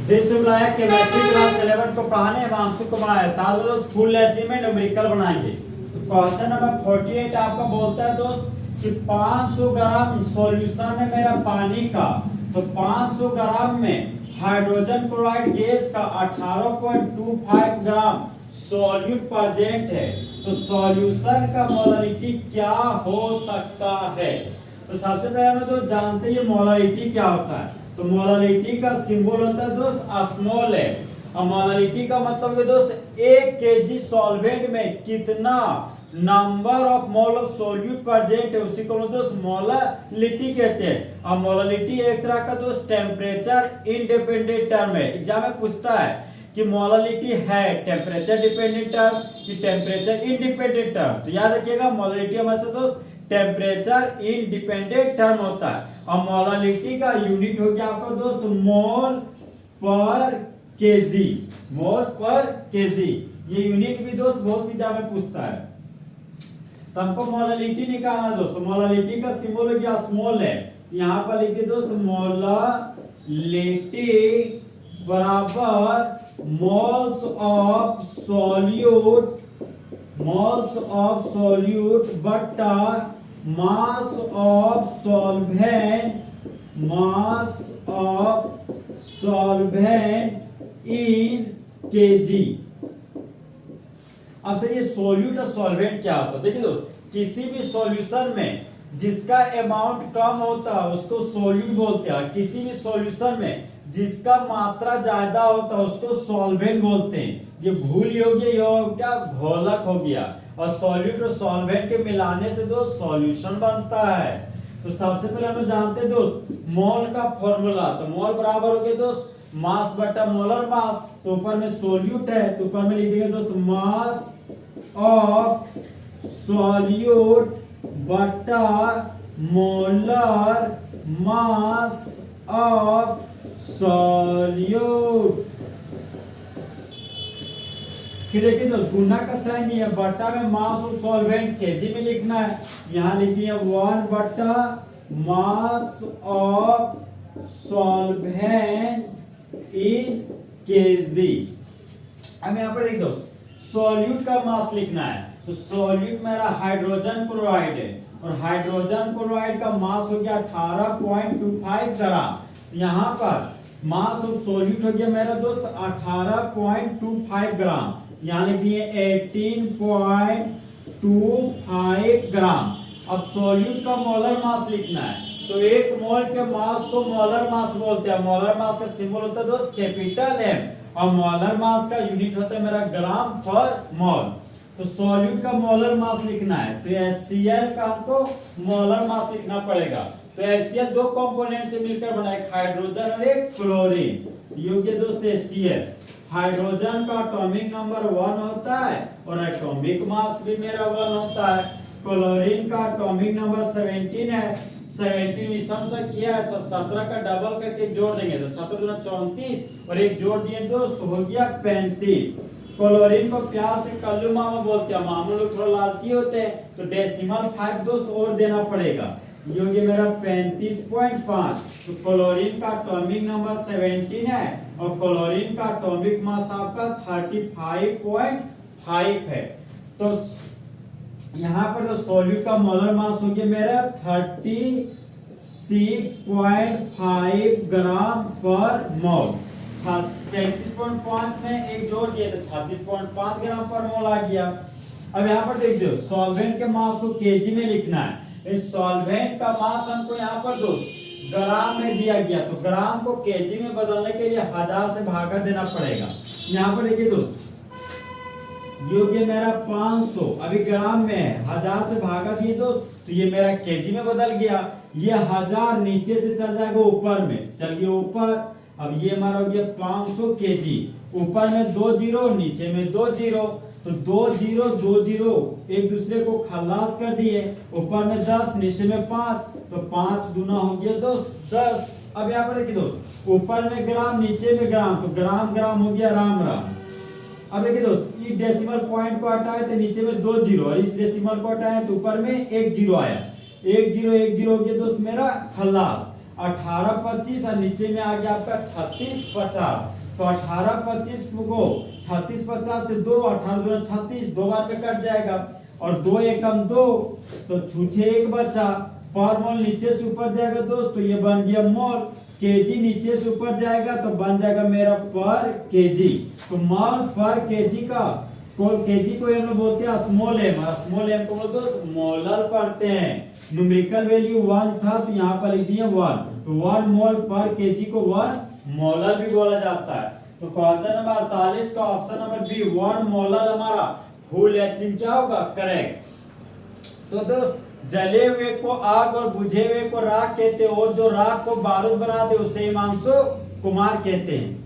दिन से बुलाया केमिस्ट्री क्लास 11 को पढ़ाने हिमांशु को बनाया था दोस्त फुल लेसन में न्यूमेरिकल बनाएंगे। तो क्वेश्चन नंबर 48 आपका बोलता है दोस्त कि 500 ग्राम सॉल्यूशन है मेरा पानी का, तो 500 ग्राम में हाइड्रोजन क्लोराइड गैस का 18.25 ग्राम सॉल्यूट प्रेजेंट है, तो सॉल्यूशन का मोलारिटी क्या हो सकता है। तो सबसे पहले हम तो जानते हैं मोलारिटी क्या होता है। तो मोलारिटी का सिंबल होता है दोस्त स्मॉल है, और मोलारिटी का मतलब है दोस्त 1 केजी सॉल्वेंट में कितना number of mole of solute present है, उसी को दोस्त मोलारिटी कहते हैं। और मोलारिटी एक तरह का दोस्त टेम्परेचर इंडिपेंडेंट टर्म है। एग्जाम में पूछता है कि मोलारिटी है टेम्परेचर डिपेंडेंट टर्म कि टेम्परेचर इंडिपेंडेंट टर्म, तो याद रखिएगा मोलारिटी हमेशा दोस्त टेम्परेचर इंडिपेंडेंट टर्म होता है। और मोलारिटी का यूनिट हो गया आपका दोस्त मोल पर केजी, मोल पर केजी। ये यूनिट भी दोस्त बहुत ही ज्यादा पूछता है। तो हमको मोलारिटी निकालना दोस्त, मोलारिटी का सिंबल हो गया स्मॉल है, यहाँ पर लिखिए दोस्त मोलारिटी बराबर मोल्स ऑफ सॉल्यूट बटा mass of solvent in KG. अब सर ये सॉल्यूट और सॉल्वेंट क्या होता है। देखिए दोस्त, किसी भी सॉल्यूशन में जिसका अमाउंट कम होता है उसको सॉल्यूट बोलते हैं, किसी भी सॉल्यूशन में जिसका मात्रा ज्यादा होता है उसको सॉल्वेंट बोलते हैं। ये भूल हो गया, ये हो गया घोलक हो गया, और सॉल्यूट और सॉल्वेंट के मिलाने से दोस्त सॉल्यूशन बनता है। तो सबसे पहले हम जानते हैं दोस्त मोल का फॉर्मूला। तो मोल बराबर हो गया दोस्त मास बटा मोलर मास, तो ऊपर में सॉल्यूट है तो ऊपर में लिख देंगे दोस्त मास ऑफ सॉल्यूट बटा मोलर मास ऑफ सॉल्यूट। फिर देखिए दोस्त गुना का साइन नहीं है, बटा में मास ऑफ सॉल्वेंट केजी में लिखना है, यहाँ लिख दिया 1 बटा mass of solvent in KG. अब यहाँ पर देख दोस्त सॉल्यूट का मास लिखना है, तो सॉल्यूट मेरा हाइड्रोजन क्लोराइड है, और हाइड्रोजन क्लोराइड का मास हो गया 18.25 ग्राम। यहाँ पर मास ऑफ सॉल्यूट हो गया मेरा दोस्त 18.25 ग्राम, यहाँ लिख दिए 18.25 ग्राम। अब सॉल्यूट का मोलर मास लिखना है, तो एक मोल के मास को मोलर मास बोलते हैं। मोलर मास का सिंबल होता है दोस्त कैपिटल एम, और मोलर मास का यूनिट होता है मेरा ग्राम पर मोल। तो सॉल्यूट का मोलर मास लिखना है, तो HCl का हमको मोलर मास लिखना पड़ेगा। तो HCl 2 कंपोनेंट से मिलकर बना, एक हाइड्रोजन और एक क्लोरीन, योग्य दोस्त HCl। हाइड्रोजन का एटॉमिक नंबर 1 होता है और एटॉमिक मास भी मेरा 1 होता है। क्लोरीन का एटॉमिक नंबर 17 है, 17 विषम से किया है, 17 का डबल करके जोड़ देंगे तो 17 दूना 34 और एक जोड़ दिए दोस्त हो गया 35। क्लोरीन को प्यार से कल्लू मामा बोलते हैं, मामू लोग थोड़ा लालची होते हैं तो डेसिमल 5 दोस्त और देना पड़ेगा, ये हो गया मेरा 35.5। तो क्लोरीन का एटॉमिक नंबर 17 है और क्लोरीन का एटॉमिक मास आपका 35.5 है। तो यहाँ पर तो सॉल्यूट का मोलर मास हो गया मेरा 36.5 ग्राम पर मोल। 35.5 में एक जोड़ दिए तो 36.5 ग्राम पर मोल आ गया। अब यहाँ पर देख दो सॉल्वेंट के मास को केजी में लिखना है, इस सॉल्वेंट का मास हमको यहाँ पर दोस्त ग्राम में दिया गया, तो ग्राम को केजी में बदलने के लिए 1000 से भागा देना पड़ेगा। यहाँ पर देखिए दोस्त ये मेरा 500 अभी ग्राम में है, 1000 से भागा दिए दोस्त तो ये मेरा केजी में बदल गया। ये 1000 नीचे से चल जाएगा ऊपर में, चल गया ऊपर। अब ये हमारा हो गया 500 केजी, ऊपर में 2 जीरो नीचे में 2 जीरो, तो 2 जीरो 2 जीरो एक दूसरे को खलास कर दिए, ऊपर में 10 नीचे में 5, तो 5 दूना हो गया दोस्त 10। अब यहाँ पर देखिए दोस्त ऊपर में ग्राम नीचे में ग्राम, तो ग्राम ग्राम हो गया राम राम। अब देखिए दोस्त ये डेसिमल पॉइंट को हटाए तो नीचे में 2 जीरो और इस डेसिमल को हटाए तो ऊपर में 1 जीरो आया, 1 जीरो 1 जीरो हो गया दोस्त मेरा खलास। 18-25 और नीचे में आ गया आपका 36-50। तो 18-25 को 36-50 से 2, 18-2-36, 2 बार पे कट जाएगा और 2 एकम 2, तो छूछे 1 बचा। पर मोल नीचे से ऊपर जाएगा दोस्त, तो ये बन गया मोल। केजी नीचे से ऊपर जाएगा तो बन जाएगा मेरा पर केजी। तो मोल पर केजी का केजी को हम लोग बोलते हैं स्मॉल एम, और स्मॉल एम को दोस्त मोलर पढ़ते हैं। न्यूमेरिकल वैल्यू 1 था तो यहाँ पर लिख दिया 1, तो 1 मोल पर केजी को 1 मोलर भी बोला जाता है। तो क्वेश्चन नंबर 48 का ऑप्शन नंबर बी 1 मोलर हमारा फुल एस्टीम क्या होगा, करेक्ट। तो दोस्त जले हुए को आग और बुझे हुए को राख कहते हैं, और जो राख को बारूद बना दे उसे हिमांशु कुमार कहते हैं।